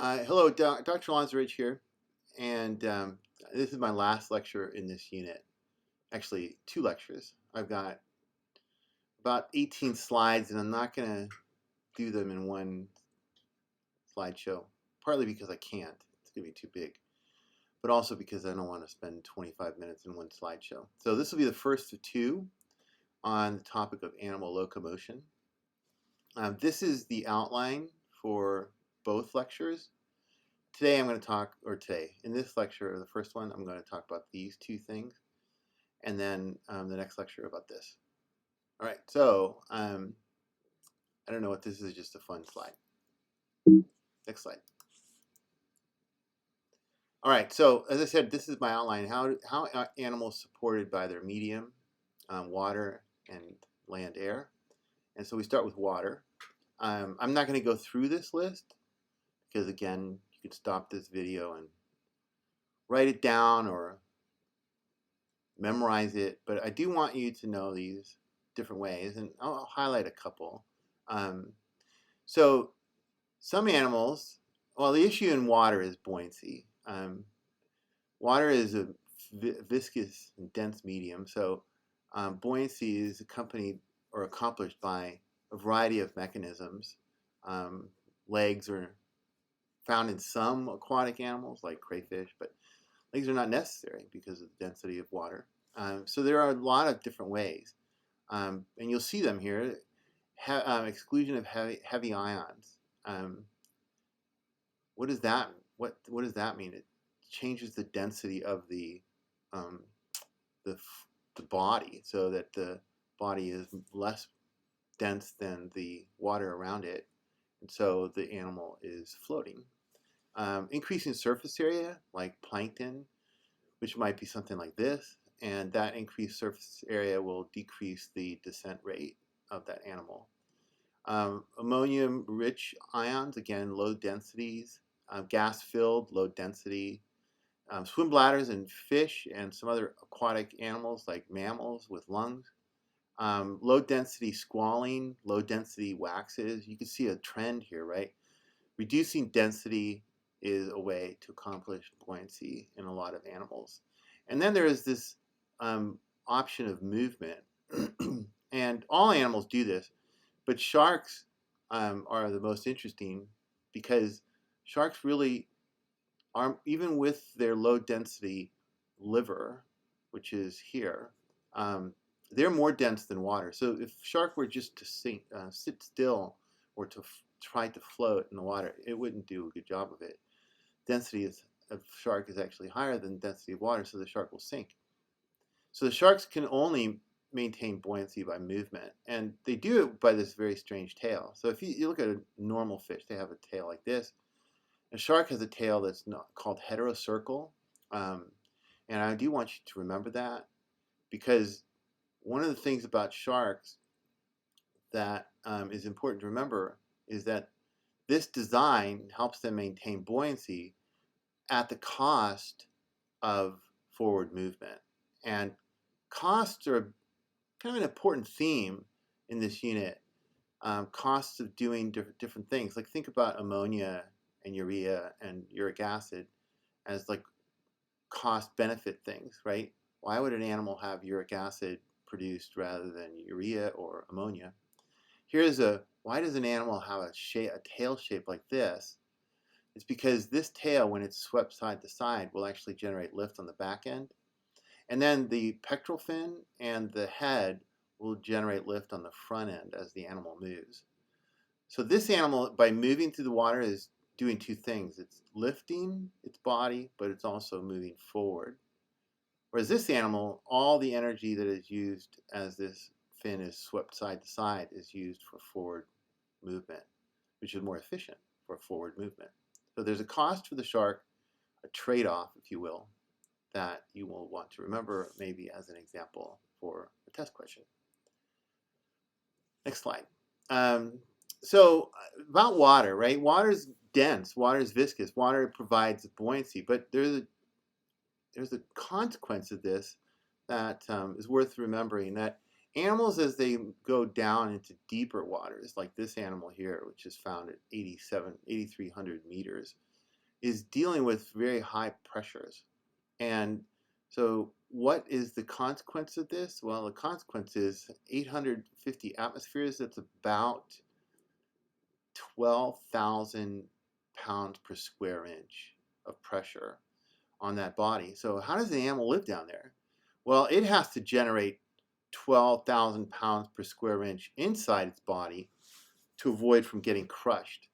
Hello, Dr. Lonzarich here, and this is my last lecture in this unit. Actually, two lectures. I've got about 18 slides, and I'm not going to do them in one slideshow, partly because I can't. It's going to be too big, but also because I don't want to spend 25 minutes in one slideshow. So this will be the first of two on the topic of animal locomotion. This is the outline for both lectures. Today I'm going to talk, or today, in this lecture, the first one, I'm going to talk about these two things, and then the next lecture about this. All right, so I don't know what this is, just a fun slide. Next slide. All right, so as I said, this is my outline. How are animals supported by their medium, water and land air? And so we start with water. I'm not going to go through this list because, again, you could stop this video and write it down or memorize it, but I do want you to know these different ways, and I'll highlight a couple. So some animals, well, the issue in water is buoyancy. Water is a viscous and dense medium, so buoyancy is accompanied or accomplished by a variety of mechanisms. Legs are found in some aquatic animals like crayfish, but legs are not necessary because of the density of water. So there are a lot of different ways, and you'll see them here. Exclusion of heavy ions. What does that mean? It changes the density of um, the the body so that the body is less dense than the water around it, and so the animal is floating. Increasing surface area, like plankton, which might be something like this, and that increased surface area will decrease the descent rate of that animal. Ammonium-rich ions, again, low densities. Gas-filled, low density. Swim bladders in fish and some other aquatic animals like mammals with lungs. Low density squalene, low density waxes. You can see a trend here, right? Reducing density is a way to accomplish buoyancy in a lot of animals. And then there is this option of movement. And all animals do this, but sharks are the most interesting because sharks really are, even with their low density liver, which is here, they're more dense than water. So if shark were just to sit still or to try to float in the water, it wouldn't do a good job of it. Density of shark is actually higher than density of water, so the shark will sink. So the sharks can only maintain buoyancy by movement, and they do it by this very strange tail. So if you look at a normal fish, they have a tail like this. A shark has a tail that's not called heterocercal, and I do want you to remember that because one of the things about sharks that is important to remember is that this design helps them maintain buoyancy at the cost of forward movement. And costs are kind of an important theme in this unit. Costs of doing different things. Like think about ammonia and urea and uric acid as like cost benefit things, right? Why would an animal have uric acid produced rather than urea or ammonia? Why does an animal have a tail shape like this? It's because this tail, when it's swept side to side, will actually generate lift on the back end. And then the pectoral fin and the head will generate lift on the front end as the animal moves. So this animal, by moving through the water, is doing two things. It's lifting its body, but it's also moving forward. Whereas this animal, all the energy that is used as this fin is swept side to side is used for forward movement, which is more efficient for forward movement. So there's a cost for the shark, a trade-off, if you will, that you will want to remember maybe as an example for a test question. Next slide. So about water, right? Water is dense, water is viscous, water provides buoyancy, but there's a consequence of this that is worth remembering, that animals, as they go down into deeper waters, like this animal here, which is found at 8,300 meters, is dealing with very high pressures. And so what is the consequence of this? Well, the consequence is 850 atmospheres. That's about 12,000 pounds per square inch of pressure on that body. So how does the animal live down there? Well, it has to generate 12,000 pounds per square inch inside its body to avoid from getting crushed.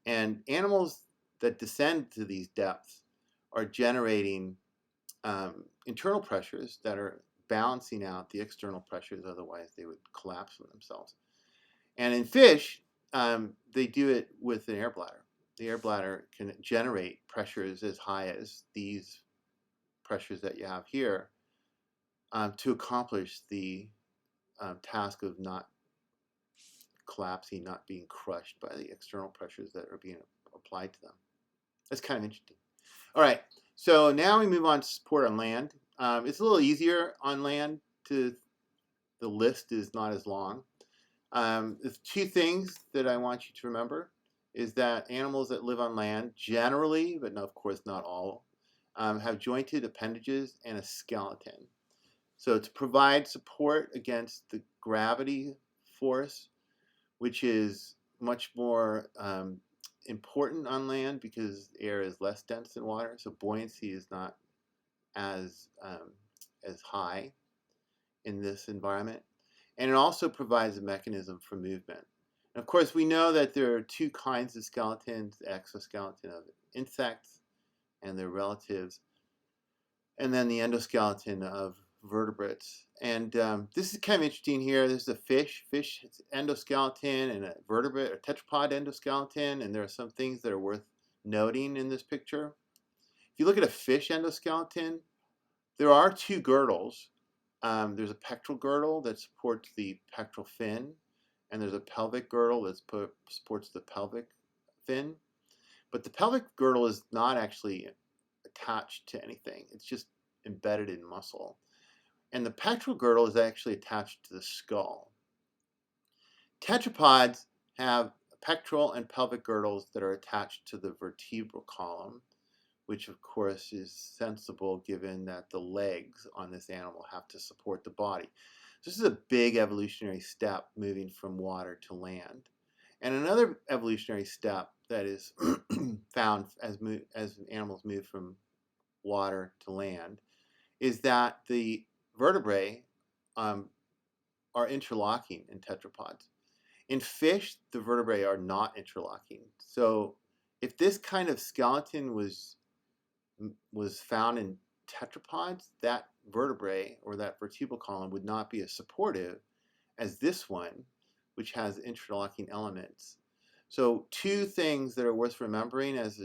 And animals that descend to these depths are generating internal pressures that are balancing out the external pressures, otherwise they would collapse on themselves. And in fish, they do it with an air bladder. The air bladder can generate pressures as high as these pressures that you have here to accomplish the task of not collapsing, not being crushed by the external pressures that are being applied to them. That's kind of interesting. All right, so now we move on to support on land. It's a little easier on land. The list is not as long. The two things that I want you to remember is that animals that live on land generally, but no, of course not all, have jointed appendages and a skeleton. So to provide support against the gravity force, which is much more important on land because air is less dense than water, so buoyancy is not as high in this environment. And it also provides a mechanism for movement. And of course, we know that there are two kinds of skeletons: the exoskeleton of insects and their relatives, and then the endoskeleton of vertebrates. And this is kind of interesting here. This is a fish endoskeleton and a vertebrate or tetrapod endoskeleton, and there are some things that are worth noting in this picture. If you look at a fish endoskeleton, there are two girdles. There's a pectoral girdle that supports the pectoral fin, and there's a pelvic girdle that supports the pelvic fin. But the pelvic girdle is not actually attached to anything. It's just embedded in muscle. And the pectoral girdle is actually attached to the skull. Tetrapods have pectoral and pelvic girdles that are attached to the vertebral column, which of course is sensible given that the legs on this animal have to support the body. This is a big evolutionary step, moving from water to land. And another evolutionary step that is found as animals move from water to land is that the vertebrae are interlocking in tetrapods. In fish, the vertebrae are not interlocking. So if this kind of skeleton was found in tetrapods, that vertebrae or that vertebral column would not be as supportive as this one, which has interlocking elements. So two things that are worth remembering as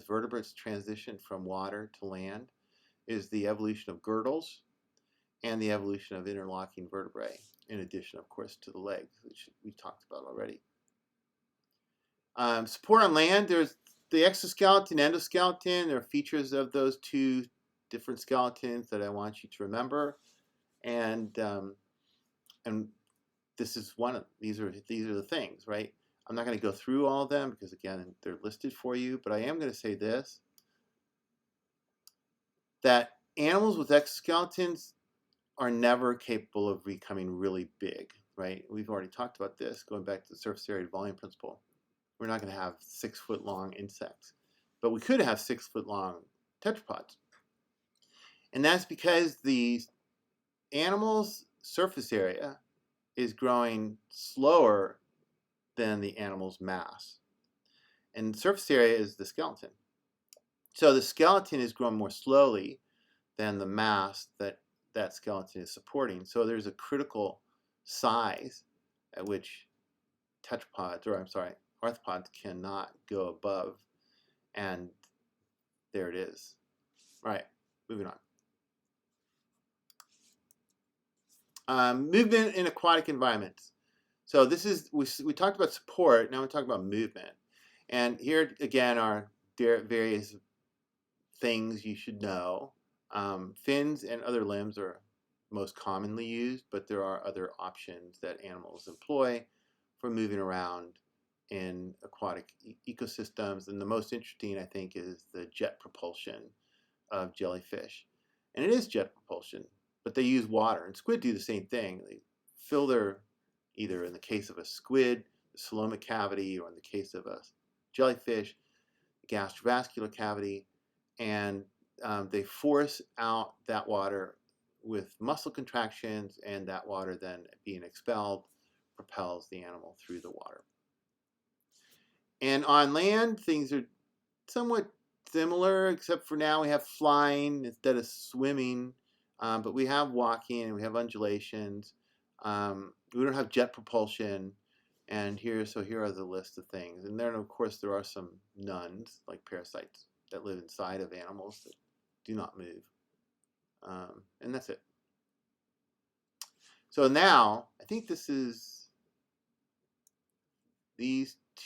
vertebrates transition from water to land is the evolution of girdles and the evolution of interlocking vertebrae, in addition, of course, to the legs, which we talked about already. Support on land, there's the exoskeleton, endoskeleton. There are features of those two different skeletons that I want you to remember, and this is one of these are the things, right? I'm not going to go through all of them because again they're listed for you, but I am going to say this: that animals with exoskeletons are never capable of becoming really big, right? We've already talked about this, going back to the surface area volume principle. We're not going to have 6-foot-long insects, but we could have 6-foot-long tetrapods. And that's because the animal's surface area is growing slower than the animal's mass. And surface area is the skeleton. So the skeleton is growing more slowly than the mass that that skeleton is supporting. So there's a critical size at which arthropods cannot go above, and there it is. All right, moving on. Movement in aquatic environments. So this is, we talked about support, now we're talking about movement. And here again are various things you should know. Fins and other limbs are most commonly used, but there are other options that animals employ for moving around in aquatic ecosystems. And the most interesting, I think, is the jet propulsion of jellyfish. And it is jet propulsion, but they use water. And squid do the same thing. They fill their, either in the case of a squid, the coelomic cavity, or in the case of a jellyfish, the gastrovascular cavity, and they force out that water with muscle contractions, and that water then being expelled propels the animal through the water. And on land, things are somewhat similar, except for now we have flying instead of swimming, but we have walking and we have undulations. We don't have jet propulsion, and here are the list of things. And then, of course, there are some nuns, like parasites, that live inside of animals that do not move. And that's it. So now, I think this is these two.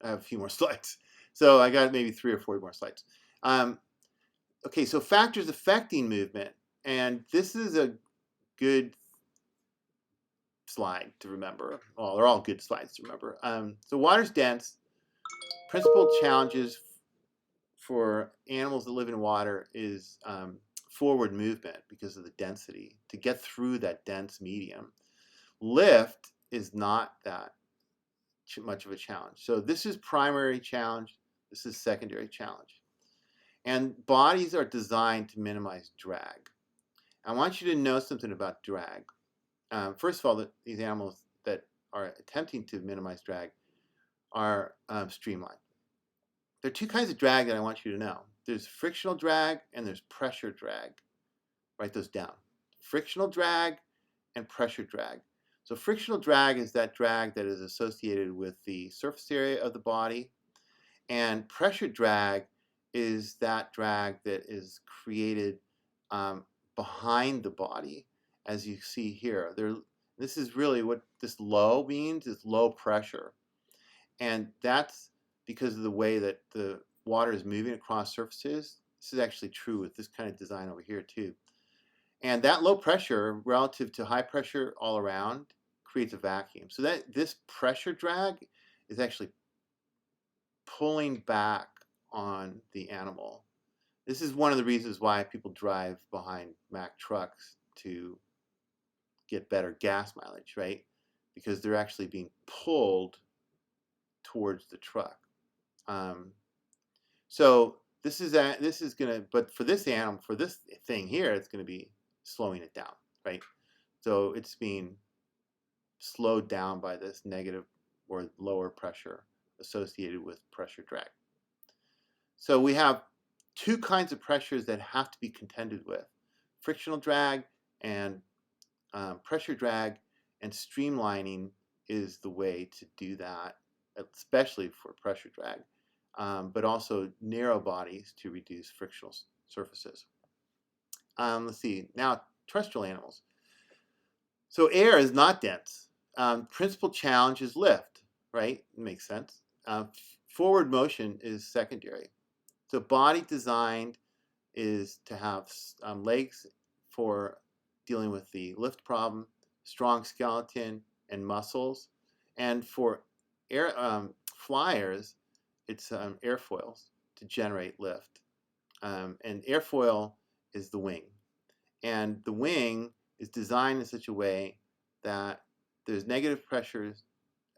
I have a few more slides. So I got maybe 3 or 4 more slides. Okay, so factors affecting movement. And this is a good slide to remember. Well, they're all good slides to remember. So water's dense. Principal challenges for animals that live in water is forward movement because of the density, to get through that dense medium. Lift is not that much of a challenge. So this is primary challenge. This is secondary challenge. And bodies are designed to minimize drag. I want you to know something about drag. First of all, these animals that are attempting to minimize drag are streamlined. There are 2 kinds of drag that I want you to know. There's frictional drag and there's pressure drag. Write those down. Frictional drag and pressure drag. So frictional drag is that drag that is associated with the surface area of the body, and pressure drag is that drag that is created behind the body, as you see here. This is really what this low means, is low pressure. And that's because of the way that the water is moving across surfaces. This is actually true with this kind of design over here too. And that low pressure relative to high pressure all around creates a vacuum. So that this pressure drag is actually pulling back on the animal. This is one of the reasons why people drive behind Mack trucks to get better gas mileage, right? Because they're actually being pulled towards the truck. So this is gonna, but for this animal, for this thing here, it's gonna be slowing it down, right? So it's being slowed down by this negative or lower pressure associated with pressure drag. So we have 2 kinds of pressures that have to be contended with: frictional drag and pressure drag, and streamlining is the way to do that, especially for pressure drag, but also narrow bodies to reduce frictional surfaces. Let's see, now terrestrial animals. So air is not dense. Principal challenge is lift, right? It makes sense. Forward motion is secondary. So body designed is to have legs for dealing with the lift problem, strong skeleton and muscles. And for air flyers, it's airfoils to generate lift. And airfoil is the wing. And the wing is designed in such a way that there's negative pressure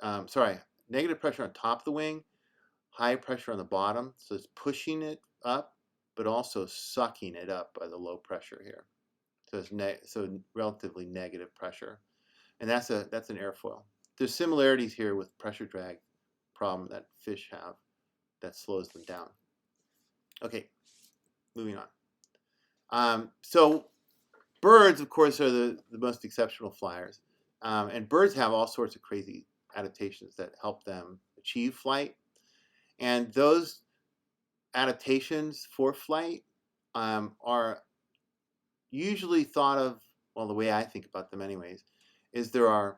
on top of the wing, high pressure on the bottom, so it's pushing it up, but also sucking it up by the low pressure here. So it's relatively negative pressure, and that's an airfoil. There's similarities here with pressure drag problem that fish have that slows them down. Okay, moving on. So birds, of course, are the most exceptional flyers, and birds have all sorts of crazy adaptations that help them achieve flight. And those adaptations for flight are usually thought of, well, the way I think about them anyways, is there are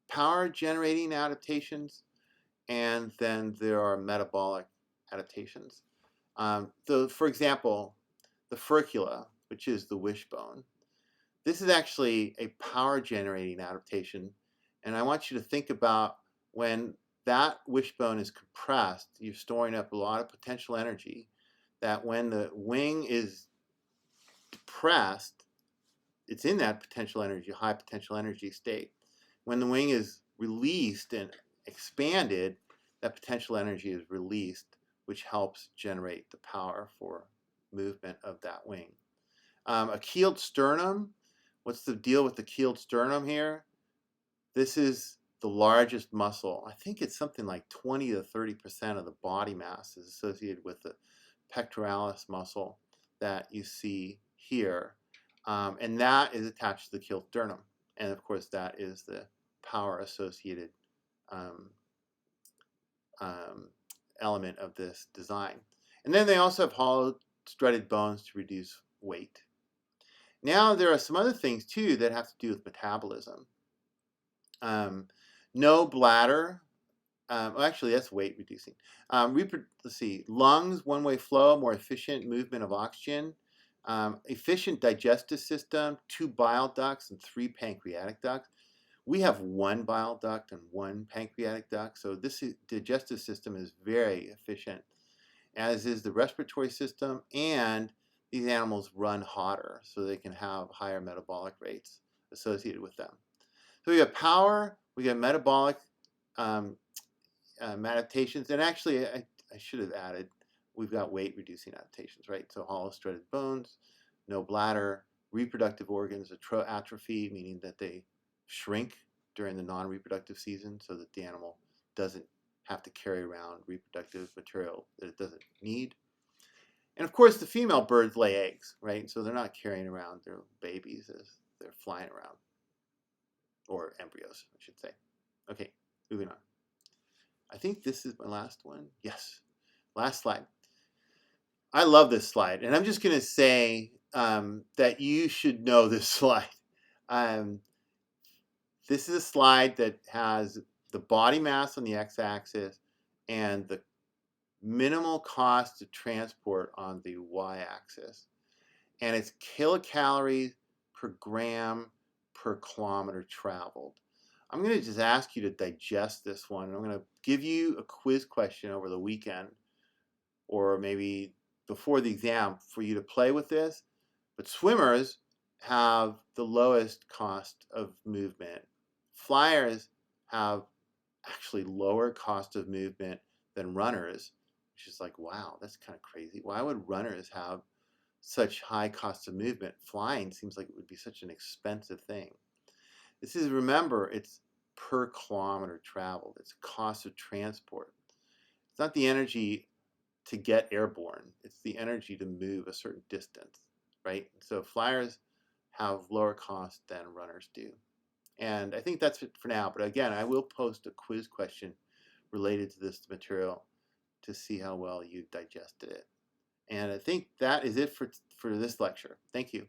power generating adaptations, and then there are metabolic adaptations. So for example, the furcula, which is the wishbone, this is actually a power generating adaptation. And I want you to think about when that wishbone is compressed, you're storing up a lot of potential energy that when the wing is depressed, it's in that potential energy, high potential energy state. When the wing is released and expanded, that potential energy is released, which helps generate the power for movement of that wing. A keeled sternum, what's the deal with the keeled sternum here? This is the largest muscle. I think it's something like 20 to 30% of the body mass is associated with the pectoralis muscle that you see here. And that is attached to the keeled sternum. And of course, that is the power associated um, element of this design. And then they also have hollow strutted bones to reduce weight. Now there are some other things too that have to do with metabolism. No bladder. Well, actually, that's weight reducing. Let's see. Lungs, one-way flow, more efficient movement of oxygen. Efficient digestive system, 2 bile ducts and 3 pancreatic ducts. We have 1 bile duct and 1 pancreatic duct, so this digestive system is very efficient, as is the respiratory system, and these animals run hotter, so they can have higher metabolic rates associated with them. So we have power, we got metabolic adaptations, and actually I should have added, we've got weight reducing adaptations, right? So hollow strutted bones, no bladder, reproductive organs atrophy, meaning that they shrink during the non-reproductive season so that the animal doesn't have to carry around reproductive material that it doesn't need. And of course, the female birds lay eggs, right? So they're not carrying around their babies as they're flying around, or embryos, I should say. Okay, moving on. I think this is my last one. Yes, last slide. I love this slide, and I'm just going to say that you should know this slide. This is a slide that has the body mass on the x-axis and the minimal cost to transport on the y-axis. And it's kilocalories per gram per kilometer traveled. I'm going to just ask you to digest this one. I'm going to give you a quiz question over the weekend or maybe before the exam for you to play with this. But swimmers have the lowest cost of movement. Flyers have actually lower cost of movement than runners, which is like, wow, that's kind of crazy. Why would runners have such high cost of movement? Flying seems like it would be such an expensive thing. This is, remember, it's per kilometer traveled. It's cost of transport. It's not the energy to get airborne. It's the energy to move a certain distance, right? So flyers have lower cost than runners do. And I think that's it for now. But again, I will post a quiz question related to this material to see how well you digested it. And I think that is it for this lecture. Thank you.